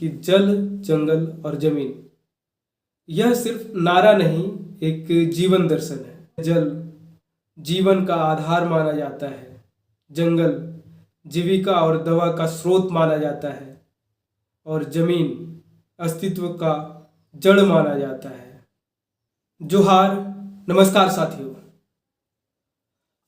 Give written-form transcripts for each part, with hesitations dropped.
कि जल, जंगल और जमीन यह सिर्फ नारा नहीं, एक जीवन दर्शन है। जल जीवन का आधार माना जाता है, जंगल जीविका और दवा का स्रोत माना जाता है और जमीन अस्तित्व का जड़ माना जाता है। जोहार, नमस्कार साथियों,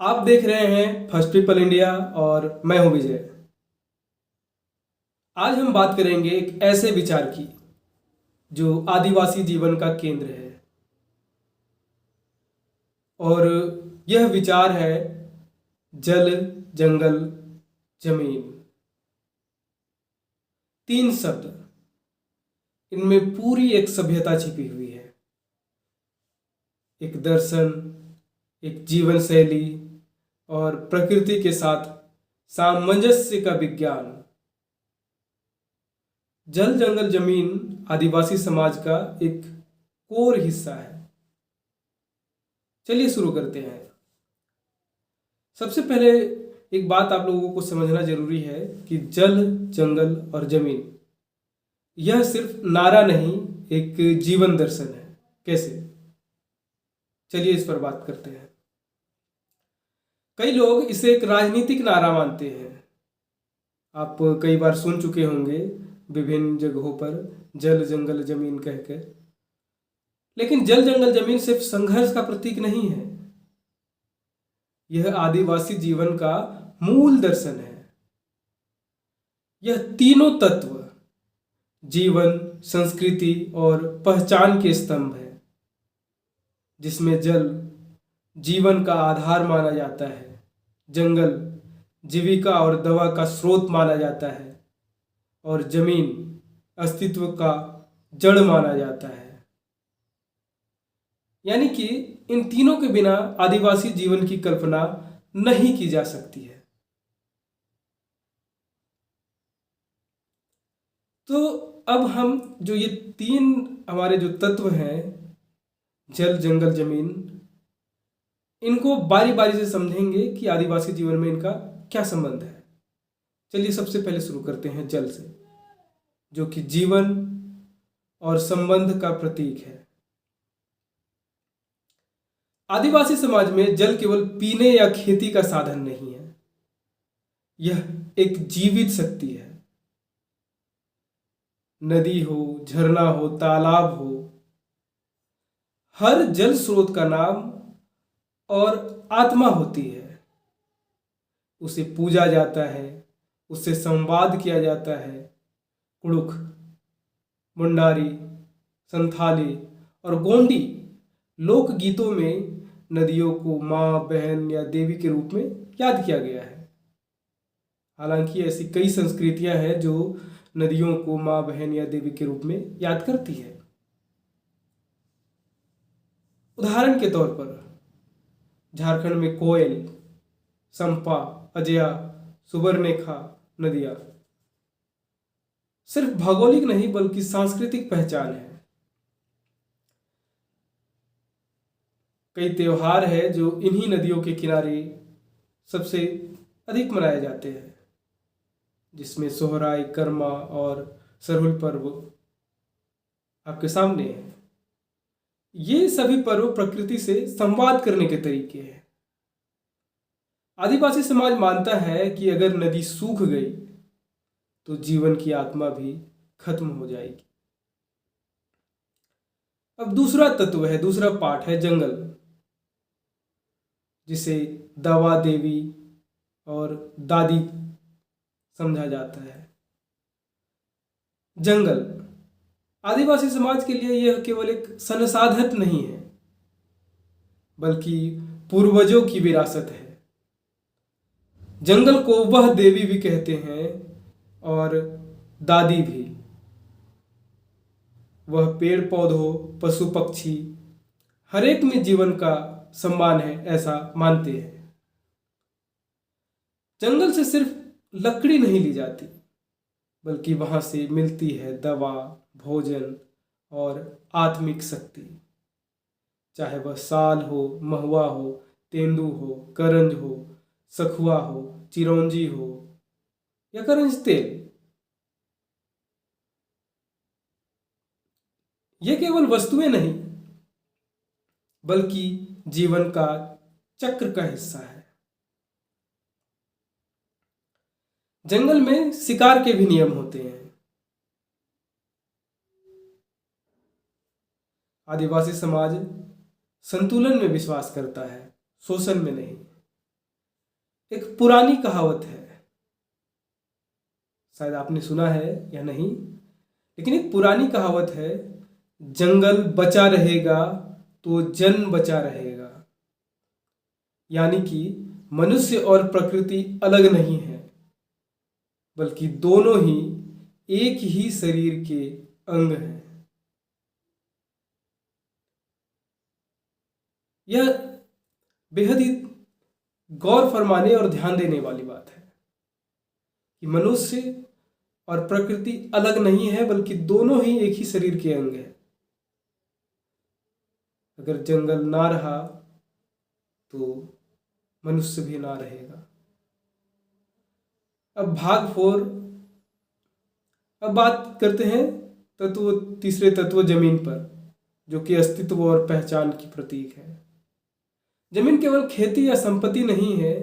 आप देख रहे हैं फर्स्ट पीपल इंडिया और मैं हूं विजय। आज हम बात करेंगे एक ऐसे विचार की जो आदिवासी जीवन का केंद्र है और यह विचार है जल, जंगल, जमीन। तीन शब्द, इनमें पूरी एक सभ्यता छिपी हुई है, एक दर्शन, एक जीवन शैली और प्रकृति के साथ सामंजस्य का विज्ञान। जल, जंगल, जमीन आदिवासी समाज का एक कोर हिस्सा है। चलिए शुरू करते हैं। सबसे पहले एक बात आप लोगों को समझना जरूरी है कि जल, जंगल और जमीन यह सिर्फ नारा नहीं, एक जीवन दर्शन है। कैसे? चलिए इस पर बात करते हैं। कई लोग इसे एक राजनीतिक नारा मानते हैं। आप कई बार सुन चुके होंगे विभिन्न जगहों पर जल, जंगल, जमीन कहकर। लेकिन जल, जंगल, जमीन सिर्फ संघर्ष का प्रतीक नहीं है, यह आदिवासी जीवन का मूल दर्शन है। यह तीनों तत्व जीवन, संस्कृति और पहचान के स्तंभ है, जिसमें जल जीवन का आधार माना जाता है, जंगल जीविका और दवा का स्रोत माना जाता है और जमीन अस्तित्व का जड़ माना जाता है। यानी कि इन तीनों के बिना आदिवासी जीवन की कल्पना नहीं की जा सकती है। तो अब हम जो ये तीन हमारे जो तत्व हैं, जल, जंगल, जमीन, इनको बारी बारी से समझेंगे कि आदिवासी जीवन में इनका क्या संबंध है। चलिए सबसे पहले शुरू करते हैं जल से, जो कि जीवन और संबंध का प्रतीक है। आदिवासी समाज में जल केवल पीने या खेती का साधन नहीं है, यह एक जीवित शक्ति है। नदी हो, झरना हो, तालाब हो, हर जल स्रोत का नाम और आत्मा होती है। उसे पूजा जाता है, उससे संवाद किया जाता है। कुड़ुख, मुंडारी, संथाली और गोंडी लोकगीतों में नदियों को माँ, बहन या देवी के रूप में याद किया गया है। हालांकि ऐसी कई संस्कृतियां हैं जो नदियों को माँ, बहन या देवी के रूप में याद करती है। उदाहरण के तौर पर झारखंड में कोयल, संपा, अजया, सुबर्णरेखा नदियां सिर्फ भौगोलिक नहीं बल्कि सांस्कृतिक पहचान है। कई त्योहार है जो इन्हीं नदियों के किनारे सबसे अधिक मनाए जाते हैं, जिसमें सोहराय, कर्मा और सरहुल पर्व आपके सामने है। ये सभी पर्व प्रकृति से संवाद करने के तरीके हैं। आदिवासी समाज मानता है कि अगर नदी सूख गई तो जीवन की आत्मा भी खत्म हो जाएगी। अब दूसरा तत्व है, दूसरा पार्ट है जंगल, जिसे दवा देवी और दादी समझा जाता है। जंगल आदिवासी समाज के लिए यह केवल एक संसाधन नहीं है, बल्कि पूर्वजों की विरासत है। जंगल को वह देवी भी कहते हैं और दादी भी। वह पेड़ पौधों, पशु पक्षी, हर एक में जीवन का सम्मान है, ऐसा मानते हैं। जंगल से सिर्फ लकड़ी नहीं ली जाती, बल्कि वहां से मिलती है दवा, भोजन और आत्मिक शक्ति। चाहे वह साल हो, महुआ हो, तेंदू हो, करंज हो, सखुआ हो, चिरौंजी हो या करंज तेल। ये केवल वस्तुएं नहीं बल्कि जीवन का चक्र का हिस्सा है। जंगल में शिकार के भी नियम होते हैं। आदिवासी समाज संतुलन में विश्वास करता है, शोषण में नहीं। एक पुरानी कहावत है, शायद आपने सुना है या नहीं, लेकिन एक पुरानी कहावत है, जंगल बचा रहेगा तो जन बचा रहेगा। यानी कि मनुष्य और प्रकृति अलग नहीं है, बल्कि दोनों ही एक ही शरीर के अंग हैं। यह बेहद ही गौर फरमाने और ध्यान देने वाली बात है कि मनुष्य और प्रकृति अलग नहीं है, बल्कि दोनों ही एक ही शरीर के अंग हैं। अगर जंगल ना रहा तो मनुष्य भी ना रहेगा। अब अब बात करते हैं तीसरे तत्व जमीन पर, जो कि अस्तित्व और पहचान की प्रतीक है। जमीन केवल खेती या संपत्ति नहीं है,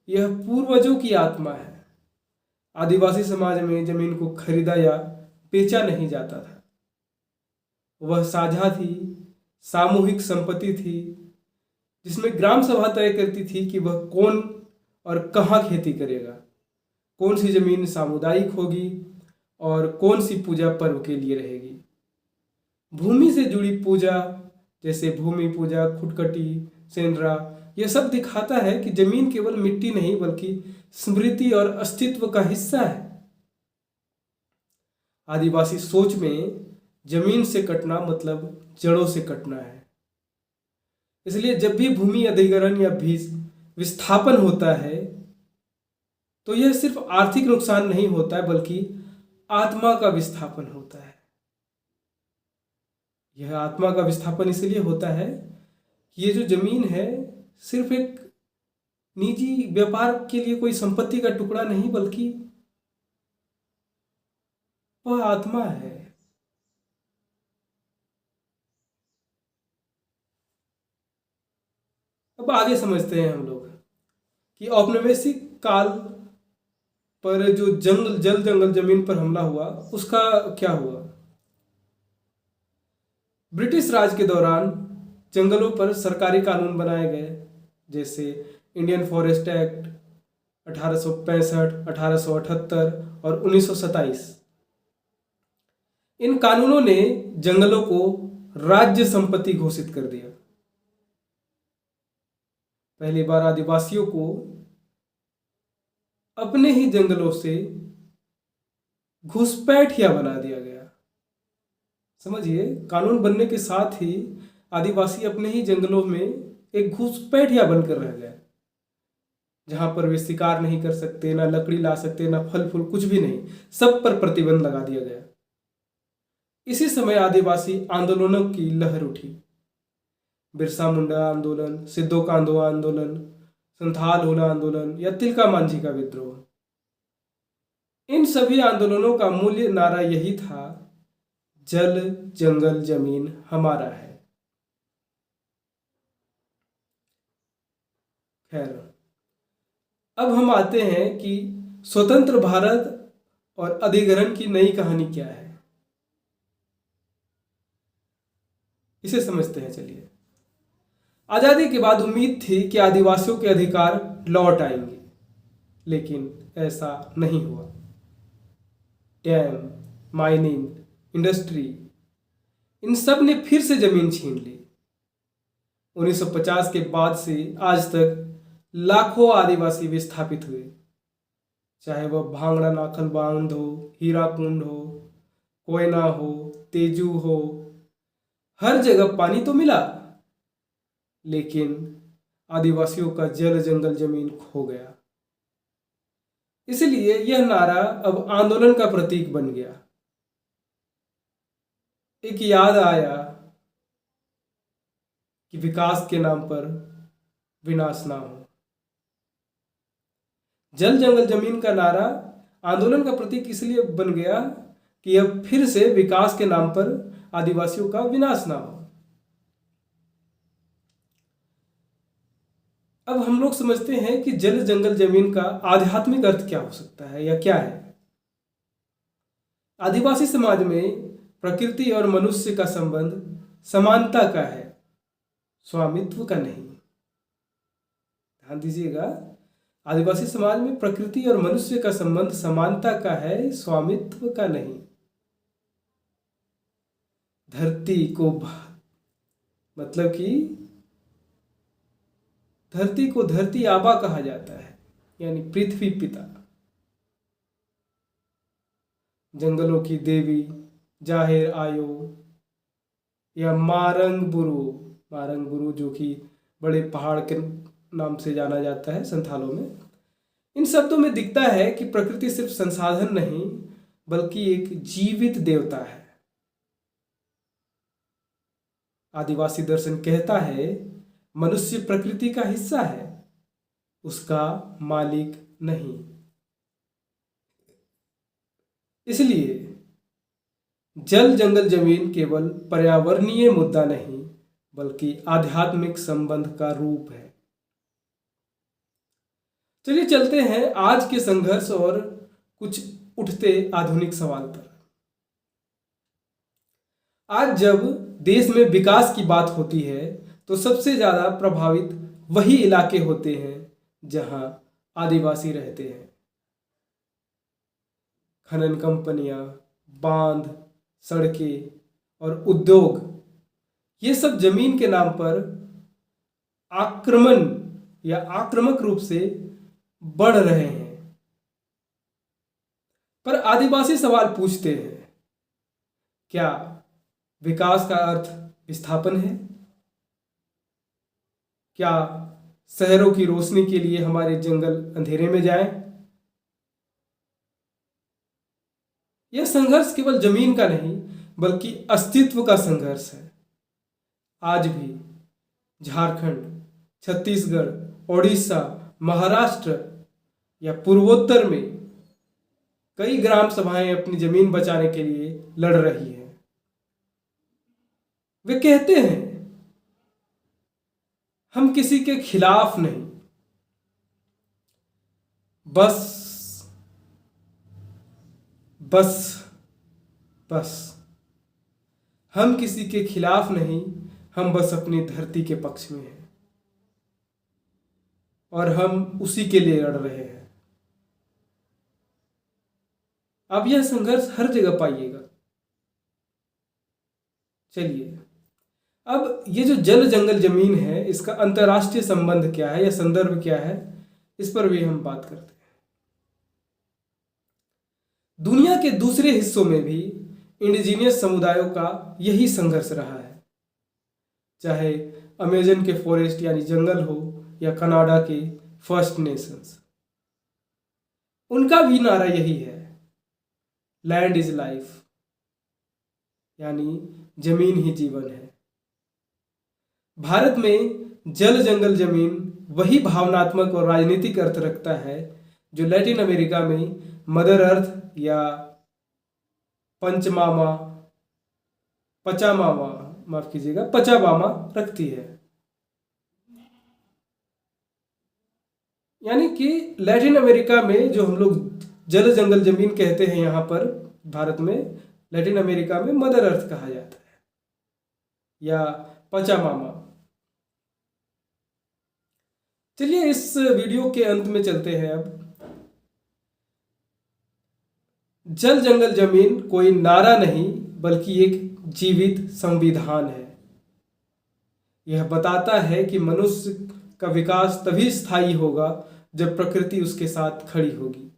यह पूर्वजों की आत्मा है। आदिवासी समाज में जमीन को खरीदा या बेचा नहीं जाता था, वह साझा थी, सामूहिक संपत्ति थी, जिसमें ग्राम सभा तय करती थी कि वह कौन और कहाँ खेती करेगा, कौन सी जमीन सामुदायिक होगी और कौन सी पूजा पर्व के लिए रहेगी। भूमि से जुड़ी पूजा जैसे भूमि पूजा, खुटकटी, सेंद्रा, यह सब दिखाता है कि जमीन केवल मिट्टी नहीं बल्कि स्मृति और अस्तित्व का हिस्सा है। आदिवासी सोच में जमीन से कटना मतलब जड़ों से कटना है। इसलिए जब भी भूमि अधिग्रहण या विस्थापन होता है तो यह सिर्फ आर्थिक नुकसान नहीं होता है, बल्कि आत्मा का विस्थापन होता है। यह आत्मा का विस्थापन इसलिए होता है कि ये जो जमीन है सिर्फ एक निजी व्यापार के लिए कोई संपत्ति का टुकड़ा नहीं, बल्कि वह आत्मा है। अब आगे समझते हैं हम लोग कि औपनिवेशिक काल पर जो जल जंगल जमीन पर हमला हुआ उसका क्या हुआ। ब्रिटिश राज के दौरान जंगलों पर सरकारी कानून बनाए गए, जैसे इंडियन फॉरेस्ट एक्ट 1865, 1878 और 1927। इन कानूनों ने जंगलों को राज्य संपत्ति घोषित कर दिया। पहली बार आदिवासियों को अपने ही जंगलों से घुसपैठिया बना दिया गया। समझिए, कानून बनने के साथ ही आदिवासी अपने ही जंगलों में एक घुसपैठिया बनकर रह गए, जहां पर वे शिकार नहीं कर सकते, ना लकड़ी ला सकते, ना फल फूल, कुछ भी नहीं, सब पर प्रतिबंध लगा दिया गया। इसी समय आदिवासी आंदोलनों की लहर उठी। बिरसा मुंडा आंदोलन, सिद्धो कांधो आंदोलन, संथाल हुला आंदोलन या तिलका मांझी का विद्रोह। इन सभी आंदोलनों का मूल नारा यही था, जल जंगल जमीन हमारा है। खैर, अब हम आते हैं कि स्वतंत्र भारत और अधिग्रहण की नई कहानी क्या है, इसे समझते हैं। चलिए, आजादी के बाद उम्मीद थी कि आदिवासियों के अधिकार लौट आएंगे, लेकिन ऐसा नहीं हुआ। डैम, माइनिंग, इंडस्ट्री, इन सब ने फिर से जमीन छीन ली। 1950 के बाद से आज तक लाखों आदिवासी विस्थापित हुए, चाहे वह भांगड़ा नाखल बांध हो, हीराकुंड हो, कोयना हो, तेजू हो। हर जगह पानी तो मिला, लेकिन आदिवासियों का जल जंगल जमीन खो गया। इसलिए यह नारा अब आंदोलन का प्रतीक बन गया। एक याद आया कि विकास के नाम पर विनाश ना हो। जल जंगल जमीन का नारा आंदोलन का प्रतीक इसलिए बन गया कि अब फिर से विकास के नाम पर आदिवासियों का विनाश ना हो। अब हम लोग समझते हैं कि जल जंगल जमीन का आध्यात्मिक अर्थ क्या हो सकता है या क्या है। आदिवासी समाज में प्रकृति और मनुष्य का संबंध समानता का है, स्वामित्व का नहीं। ध्यान दीजिएगा, आदिवासी समाज में प्रकृति और मनुष्य का संबंध समानता का है, स्वामित्व का नहीं। धरती को मतलब कि धरती को धरती आबा कहा जाता है, यानी पृथ्वी पिता। जंगलों की देवी जाहिर आयो या मारंग बुरु जो कि बड़े पहाड़ के नाम से जाना जाता है संथालों में, इन शब्दों में दिखता है कि प्रकृति सिर्फ संसाधन नहीं बल्कि एक जीवित देवता है। आदिवासी दर्शन कहता है मनुष्य प्रकृति का हिस्सा है, उसका मालिक नहीं। इसलिए जल जंगल जमीन केवल पर्यावरणीय मुद्दा नहीं बल्कि आध्यात्मिक संबंध का रूप है। चलिए चलते हैं आज के संघर्ष और कुछ उठते आधुनिक सवाल पर। आज जब देश में विकास की बात होती है तो सबसे ज्यादा प्रभावित वही इलाके होते हैं जहां आदिवासी रहते हैं। खनन कंपनियां, बांध, सड़कें और उद्योग, ये सब जमीन के नाम पर आक्रमण या आक्रामक रूप से बढ़ रहे हैं। पर आदिवासी सवाल पूछते हैं, क्या विकास का अर्थ विस्थापन है? क्या शहरों की रोशनी के लिए हमारे जंगल अंधेरे में जाएं? यह संघर्ष केवल जमीन का नहीं बल्कि अस्तित्व का संघर्ष है। आज भी झारखंड, छत्तीसगढ़, ओडिशा, महाराष्ट्र या पूर्वोत्तर में कई ग्राम सभाएं अपनी जमीन बचाने के लिए लड़ रही हैं। वे कहते हैं हम किसी के खिलाफ नहीं, बस हम किसी के खिलाफ नहीं, हम बस अपनी धरती के पक्ष में हैं और हम उसी के लिए लड़ रहे हैं। अब यह संघर्ष हर जगह पाइएगा। चलिए, अब ये जो जल जंगल जमीन है, इसका अंतर्राष्ट्रीय संबंध क्या है या संदर्भ क्या है, इस पर भी हम बात करते हैं। दुनिया के दूसरे हिस्सों में भी इंडिजीनियस समुदायों का यही संघर्ष रहा है, चाहे अमेजन के फॉरेस्ट यानी जंगल हो या कनाडा के फर्स्ट नेशंस। उनका भी नारा यही है, लैंड इज लाइफ, यानी जमीन ही जीवन है। भारत में जल जंगल जमीन वही भावनात्मक और राजनीतिक अर्थ रखता है जो लैटिन अमेरिका में मदर अर्थ या पचामामा रखती है। यानी कि लैटिन अमेरिका में जो हम लोग जल जंगल जमीन कहते हैं, यहाँ पर भारत में लैटिन अमेरिका में मदर अर्थ कहा जाता है या पचामामा। चलिए इस वीडियो के अंत में चलते हैं। अब जल जंगल जमीन कोई नारा नहीं बल्कि एक जीवित संविधान है। यह बताता है कि मनुष्य का विकास तभी स्थायी होगा जब प्रकृति उसके साथ खड़ी होगी।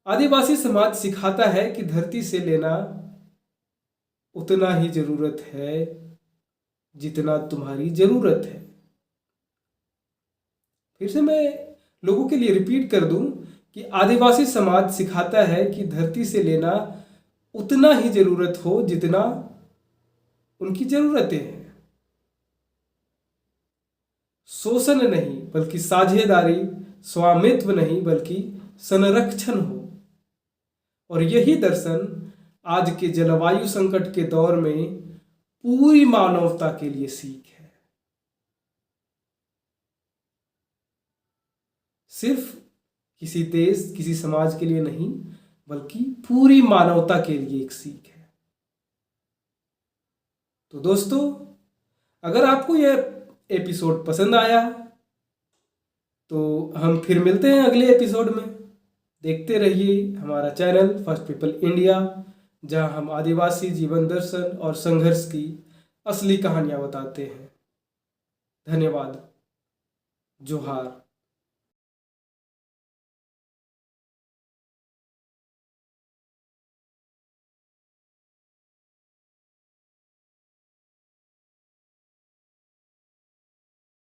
आदिवासी समाज सिखाता है कि धरती से लेना उतना ही जरूरत है जितना तुम्हारी जरूरत है। फिर से मैं लोगों के लिए रिपीट कर दूं कि आदिवासी समाज सिखाता है कि धरती से लेना उतना ही जरूरत हो जितना उनकी जरूरतें हैं। शोषण नहीं बल्कि साझेदारी, स्वामित्व नहीं बल्कि संरक्षण हो। और यही दर्शन आज के जलवायु संकट के दौर में पूरी मानवता के लिए सीख है। सिर्फ किसी देश, किसी समाज के लिए नहीं, बल्कि पूरी मानवता के लिए एक सीख है। तो दोस्तों, अगर आपको यह एपिसोड पसंद आया तो हम फिर मिलते हैं अगले एपिसोड में। देखते रहिए हमारा चैनल फर्स्ट पीपल इंडिया, जहां हम आदिवासी जीवन दर्शन और संघर्ष की असली कहानियां बताते हैं। धन्यवाद। जोहार।